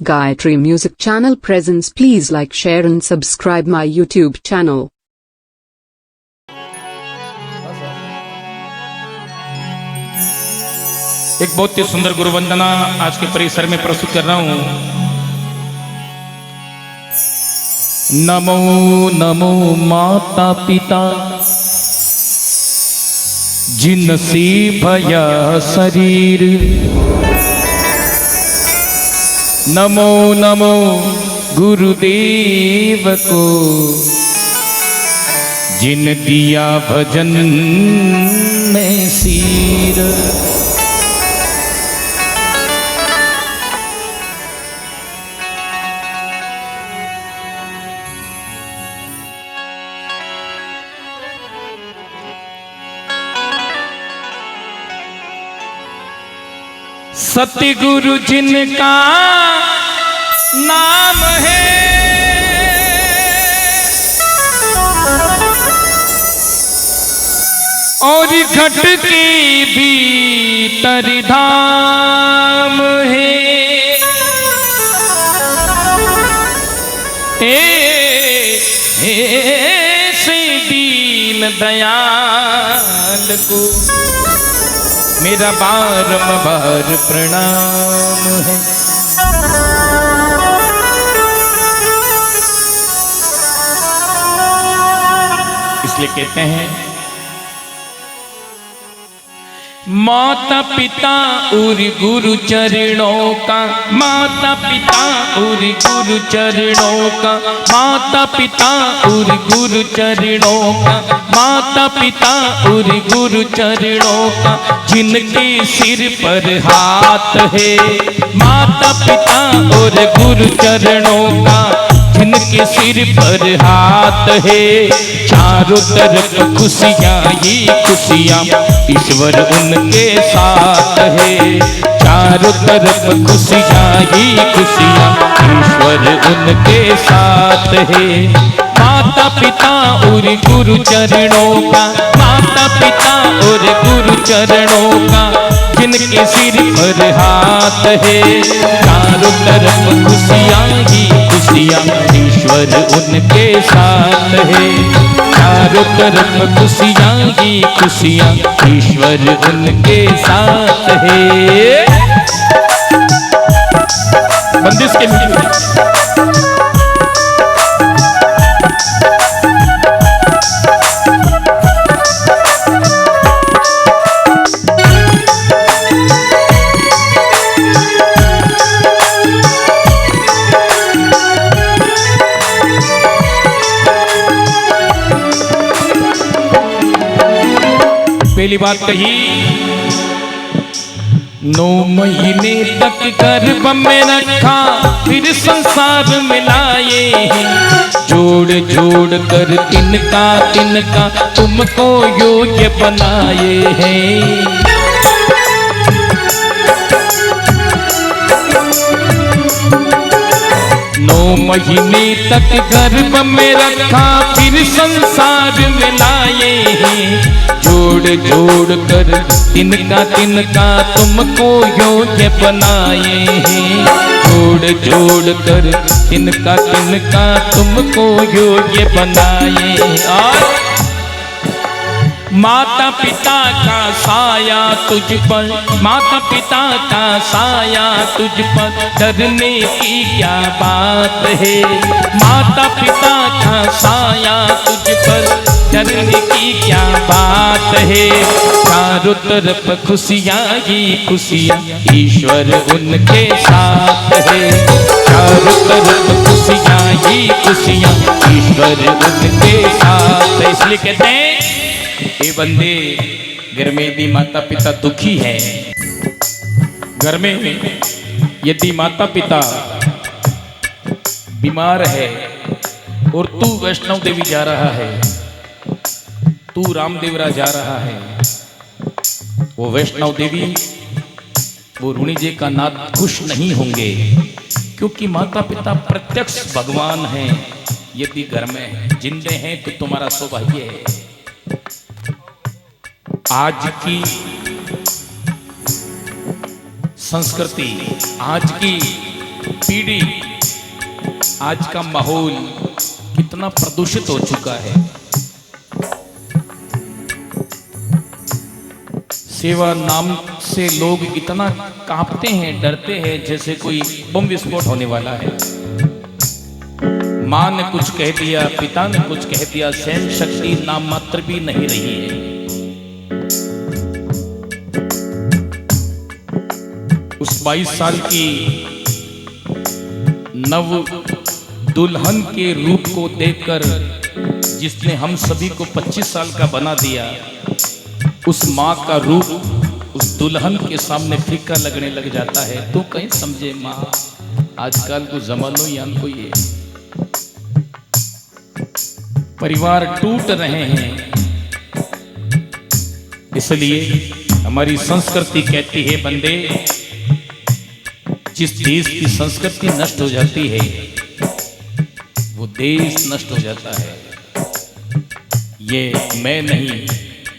Gayatri Music Channel presents. Please like, share and subscribe my YouTube channel. एक बहुत ही सुंदर गुरु वंदना आज के परिसर में प्रस्तुत कर रहा हूं। नमो नमो माता पिता जिनसे भया शरीर, नमो नमो गुरुदेव को जिन दिया भजन में सीर। सतगुरु जिनका नाम है, और घट के भीतर धाम है। से दीन दयाल को मेरा बारंबार प्रणाम है। इसलिए कहते हैं माता पिता और गुरु चरणों का, माता पिता और गुरु चरणों का, माता पिता और गुरु चरणों का, माता पिता और गुरु चरणों का जिनके सिर पर हाथ है। माता पिता और गुरु चरणों का जिनके सिर पर हाथ है। चारों तरफ खुशियाँ ही खुशियाँ ईश्वर उनके साथ है। चारों तरफ खुशियाँ ही खुशियाँ ईश्वर उनके साथ है। माता पिता और गुरु चरणों का, माता पिता और गुरु चरणों का जिनके सिर पर हाथ है। चारों तरफ खुशियाँ ही खुशियाँ ईश्वर उनके साथ है। चारों तरफ खुशियाँ ही खुशियाँ ईश्वर उनके साथ है। बंदिश के लिए पहली बात कही, 9 महीने तक गर्भ में रखा फिर संसार में लाए। जोड़ जोड़ कर तिनका तिनका तुमको योग्य बनाए हैं। 9 महीने तक गर्भ में रखा फिर संसार में लाए हैं। जोड़ जोड़ कर तिनका तिनका तुमको योग्य बनाए हैं। जोड़ जोड़ कर तिनका तिनका तुमको योग्य बनाए। और माता पिता का साया तुझ पर, माता पिता का साया तुझ पर डरने की क्या बात है। माता पिता का साया तुझ पर डरने की क्या बात है। चारों तरफ खुशियाँ ही खुशियाँ ईश्वर उनके साथ है। चारों तरफ खुशियाँ ही खुशियाँ ईश्वर उनके साथ है। इसलिए कहते हैं ये बंदे घर में यदि माता पिता दुखी है, घर में यदि माता पिता बीमार है और तू वैष्णव देवी जा रहा है, तू रामदेवरा जा रहा है, वो वैष्णव देवी वो रुणी जी का नाथ खुश नहीं होंगे, क्योंकि माता पिता प्रत्यक्ष भगवान हैं। यदि घर में जिंदे हैं तो तुम्हारा सौभाग्य है। आज की संस्कृति, आज की पीढ़ी, आज का माहौल कितना प्रदूषित हो चुका है। सेवा नाम से लोग इतना कांपते हैं, डरते हैं, जैसे कोई बम विस्फोट होने वाला है। मां ने कुछ कह दिया, पिता ने कुछ कह दिया, सहन शक्ति नाम मात्र भी नहीं रही है। उस 22 साल की नव दुल्हन के रूप को देखकर जिसने हम सभी को 25 साल का बना दिया, उस माँ का रूप उस दुल्हन के सामने फीका लगने लग जाता है। तो कहीं समझे माँ, आजकल को जमानो यान को ये परिवार टूट रहे हैं। इसलिए हमारी संस्कृति कहती है, बंदे, जिस देश की संस्कृति नष्ट हो जाती है वो देश नष्ट हो जाता है। ये मैं नहीं,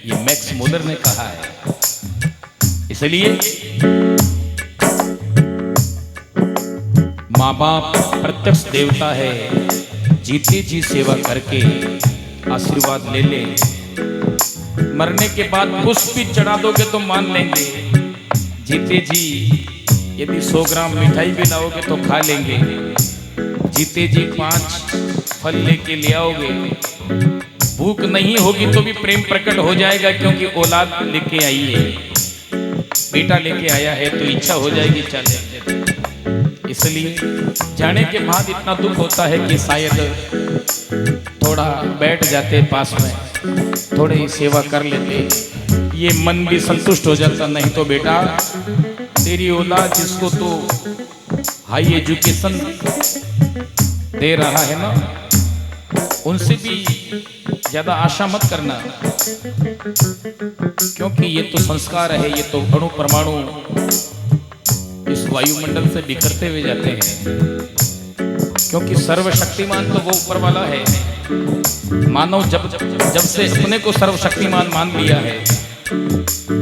ये मैक्स मूलर ने कहा है। इसलिए माँ बाप प्रत्यक्ष देवता है, जीते जी सेवा करके आशीर्वाद ले ले। मरने के बाद पुष्प भी चढ़ा दोगे तो मान लेंगे। जीते जी यदि 100 ग्राम मिठाई भी लाओगे तो खा लेंगे। जीते जी 5 फल लेके ले आओगे, भूख नहीं होगी तो भी प्रेम प्रकट हो जाएगा, क्योंकि औलाद लेके आई है, बेटा लेके आया है, तो इच्छा हो जाएगी चले। इसलिए जाने के बाद इतना दुख होता है कि शायद थोड़ा बैठ जाते पास में, थोड़ी ही सेवा कर लेते, ये मन भी संतुष्ट हो जाता। नहीं तो बेटा, तेरी औलाद जिसको तो हाई एजुकेशन दे रहा है ना, उनसे भी ज्यादा आशा मत करना, क्योंकि ये तो संस्कार है, ये तो अणु परमाणु इस वायुमंडल से बिखरते हुए जाते हैं। क्योंकि सर्वशक्तिमान तो वो ऊपर वाला है। मानव जब से अपने को सर्वशक्तिमान मान लिया है,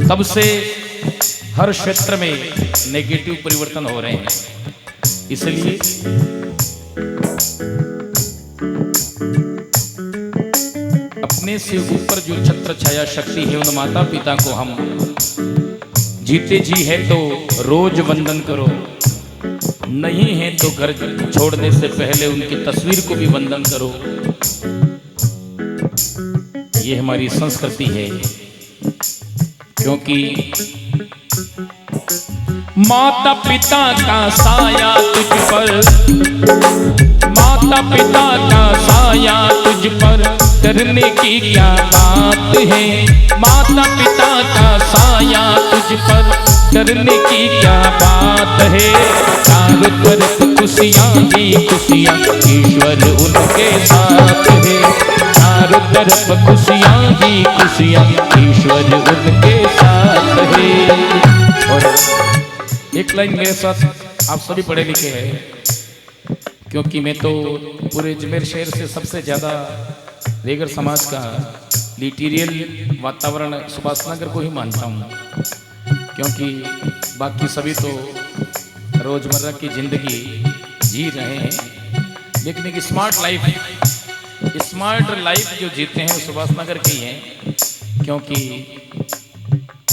तब से हर क्षेत्र में नेगेटिव परिवर्तन हो रहे हैं। इसलिए अपने से ऊपर जो छत्र छाया शक्ति है, उन माता पिता को हम जीते जी है तो रोज वंदन करो, नहीं है तो घर छोड़ने से पहले उनकी तस्वीर को भी वंदन करो। ये हमारी संस्कृति है। क्योंकि माता पिता का साया तुझ पर, माता पिता का साया तुझ पर, करने की क्या बात है। माता पिता का साया तुझ पर, करने की क्या बात है। चारों तरफ खुशियाँ ही खुशियाँ, ईश्वर उनके साथ है। चारों तरफ खुशियाँ ही खुशियाँ, ईश्वर उनके साथ है। और एक लाइन मेरे साथ, आप सभी पढ़े लिखे हैं, क्योंकि मैं तो पूरे अजमेर शहर से सबसे ज़्यादा रेगर समाज का लिटरेरी वातावरण सुभाष नगर को ही मानता हूँ। क्योंकि बाकी सभी तो रोज़मर्रा की ज़िंदगी जी रहे हैं, लेकिन एक स्मार्ट लाइफ जो जीते हैं सुभाष नगर के ही हैं। क्योंकि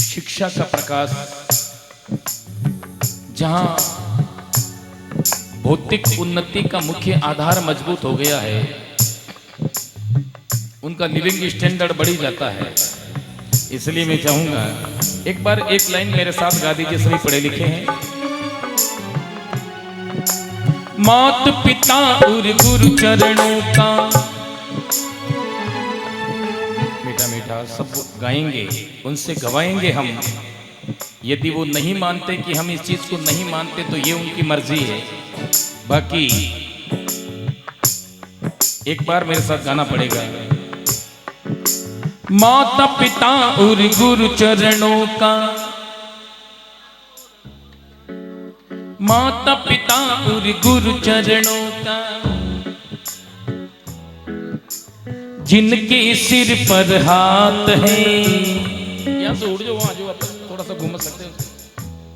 शिक्षा का प्रकाश जहाँ भौतिक उन्नति का मुख्य आधार मजबूत हो गया है, उनका लिविंग स्टैंडर्ड बढ़ जाता है। इसलिए मैं चाहूंगा एक बार एक लाइन मेरे साथ गा दीजिए, सभी पढ़े लिखे हैं। मात पिता और गुरु चरणों का, मीठा मीठा सब गाएंगे, उनसे गवाएंगे हम। यदि वो नहीं मानते कि हम इस चीज को नहीं मानते तो ये उनकी मर्जी है। बाकी एक बार मेरे साथ गाना पड़ेगा। माता पिता और गुरु चरणों का, माता पिता और गुरु चरणों का, जिनके सिर पर हाथ है। यहां से उड़ जाओ, वहां जाओ, थोड़ा सा घूम सकते हो,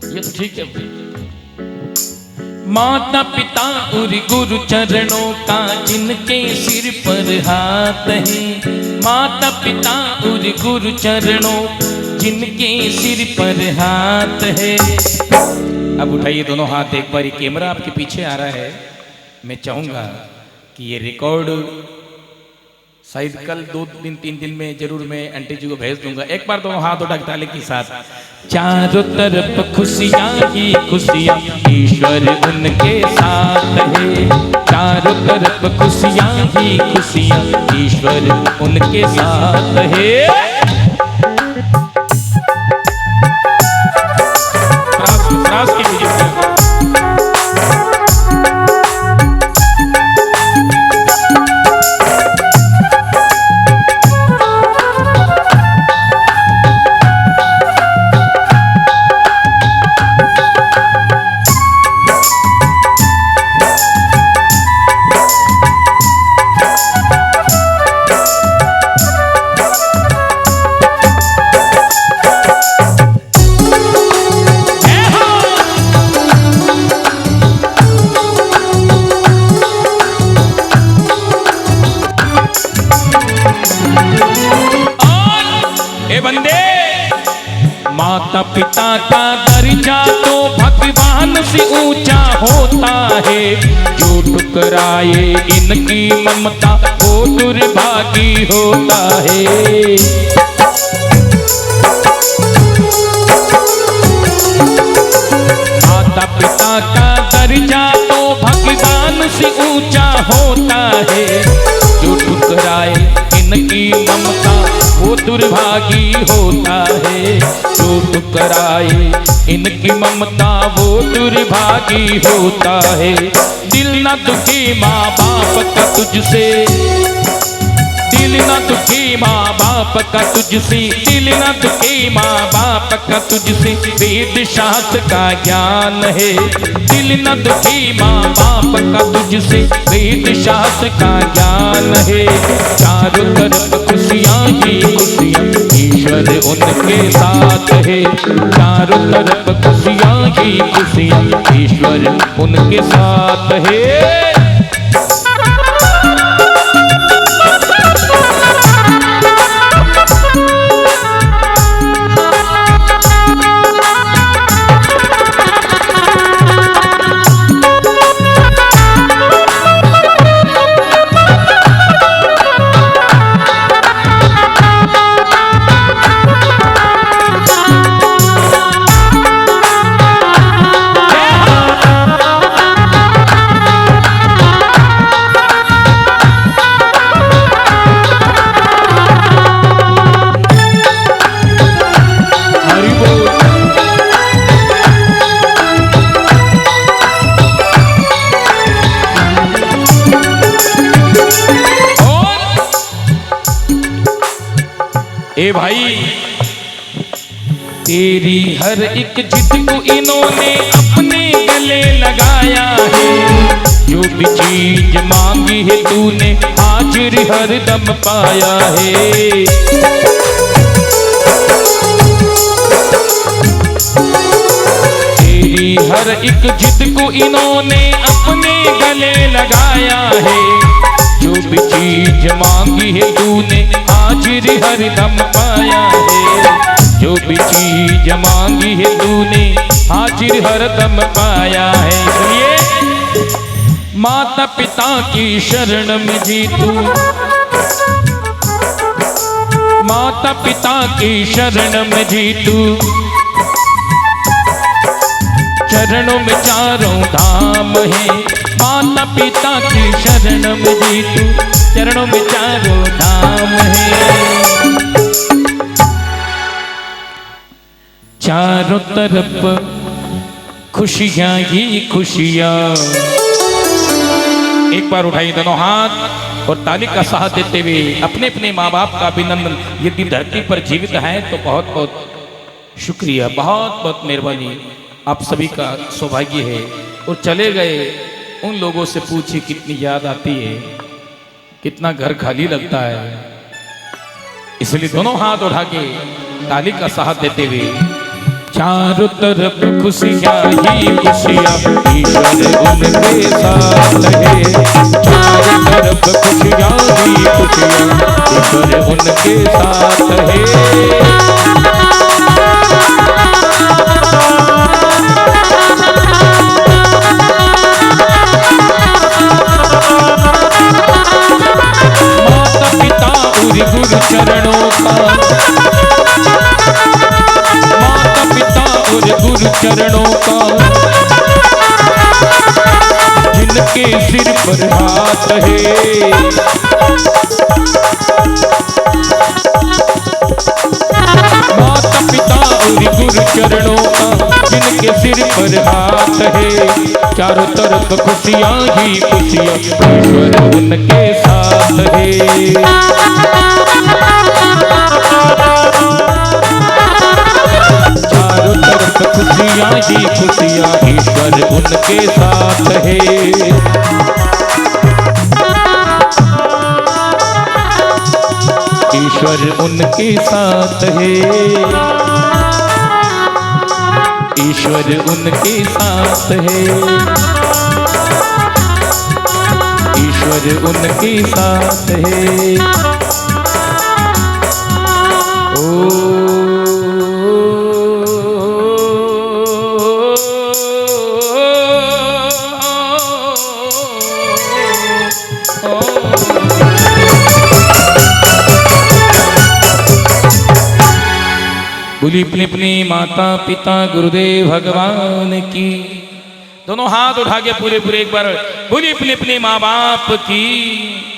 ये तो ठीक है। माता पिता और गुरु चरणों का जिनके सिर पर हाथ है, माता पिता और गुरु चरणों जिनके सिर पर हाथ है। अब उठाइए दोनों हाथ एक बार, कैमरा आपके पीछे आ रहा है। मैं चाहूंगा कि ये रिकॉर्ड शायद कल 2-3 दिन में जरूर मैं आंटी जी को भेज दूंगा। एक बार दोनों हाथ उठा के ताली के साथ। चारों तरफ खुशियां ही खुशियां, ईश्वर उनके साथ है। चारों तरफ खुशियां ही खुशियां, ईश्वर उनके साथ है। रास की लीजिए। माता पिता का दर्जा तो भगवान से ऊंचा होता है, जो ठुकराए इनकी ममता वो दुर्भागी होता है। माता पिता का दर्जा तो भगवान से ऊंचा होता है, जो ठुकराए इनकी ममता वो दुर्भागी होता है। जो ठुकराए इनकी ममता वो दुर्भागी होता है। दिल न दुखी माँ बाप का तुझसे, दिल न दुखी माँ बाप का तुझसे, दिल न दुखी माँ बाप का तुझसे, वेद शास्त्र का ज्ञान है। दिल न दुखी माँ बाप का तुझसे, वेद शास्त्र का ज्ञान है। चारों तरफ खुशियाँ ही खुशियाँ, ईश्वर उनके साथ है। चारों तरफ खुशियाँ ही खुशियाँ, ईश्वर उनके साथ है। ए भाई, तेरी हर एक जिद को इन्होंने अपने गले लगाया है। जो भी चीज मांगी है तूने हाजिर हरदम पाया है। तेरी हर एक जिद को इन्होंने अपने गले लगाया है। जो भी चीज मांगी है तूने हाजिर हरदम पाया है। जो भी चीज मांगी है तूने हाजिर हरदम पाया है। इसलिए माता पिता की शरण में जी तू, माता पिता की शरण में जी तू, चरणों में चारों धाम है। माता पिता की शरण में जी तू, चरणों में चारों धाम है। चारों तरफ खुशियां ही खुशियां। एक बार उठाइए दोनों हाथ और ताली का साथ देते हुए अपने अपने माँ बाप का अभिनंदन। यदि धरती पर जीवित हैं तो बहुत बहुत शुक्रिया, बहुत बहुत मेहरबानी। आप सभी का सौभाग्य है। और चले गए उन लोगों से पूछिए कितनी याद आती है, कितना घर खाली लगता है। इसलिए दोनों हाथ उठा के ताली का साथ देते हुए चारों तरफ खुशियाँ ही खुशियाँ, ईश्वर उनके साथ है। चारों तरफ खुशियाँ ही खुशियाँ, ईश्वर उनके साथ है। गुरु चरणों का, माता पिता और गुरु चरणों का, जिनके सिर पर हाथ है। माता पिता और गुरु चरणों का, जिनके सिर पर हाथ है। चारों तरफ खुशियाँ ही खुशियाँ, ईश्वर उनके साथ है। चारों तरफ खुशियाँ ही खुशियाँ, ईश्वर उनके साथ है। ईश्वर उनके साथ है। ईश्वर उनके साथ है। ईश्वर उनके साथ है। ओ बोली अपनी अपनी माता पिता गुरुदेव भगवान की। दोनों हाथ उठा के पूरे पूरे एक बार बोली अपने अपने माँ बाप की।